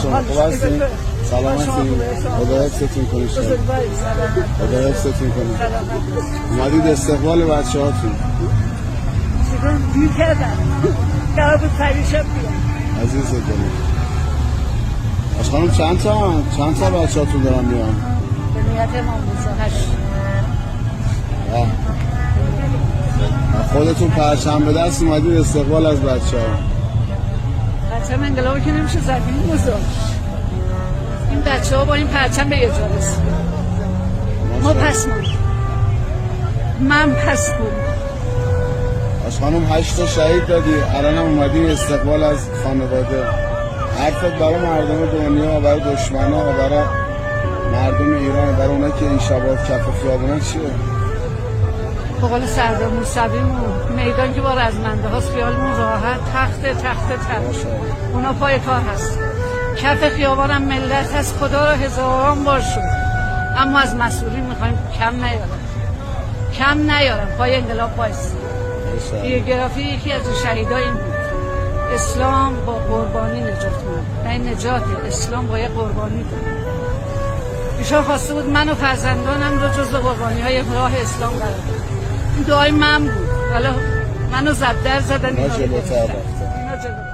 شما خوب هستین؟ سلام هستین؟ خدا حفظتون کنه شما. خدا حفظتون کنه. اومدید استقبال بچه هاتون. دیر کردم. قرار بود پریشب بیام. عزیز دلم. از خانم چند تا بچه هاتون دارم بیان؟ به نیت امام موسی 8. خودتون پرچم به دست اومدید استقبال از بچه ها. پرچم انقلابی که نمیشه زدیم بزرگ. این بچه ها با این پرچم به یه جا رسید. ما پس موندیم. من پس موندم. از خانم 8 تا شهید دادی، الان هم اومدی استقبال از خانواده. حرفت برای مردم دنیا، برای دشمنا، برای مردم ایران، برای اونا که این شبات کف خیابونن چیه؟ به قول سردار موسویمون میدان که با رزمنده هاست خیالمون راحت تخت اونا پای کار هست. کف خیابانم ملت هست، خدا را هزاران بار شد، اما از مسئولین میخوایم کم نیارم پای انقلاب بایستی. بیوگرافی یکی از شهیدای این بود. اسلام با قربانی نجات بود. این نجات اسلام با یه قربانی بود. ایشان خواسته بود من و فرزندانم رو جزو قربانی های راه اسلام قرار بده. این دعای من بود. حالا منو زبدر زدن اینا جلوتر رفتن.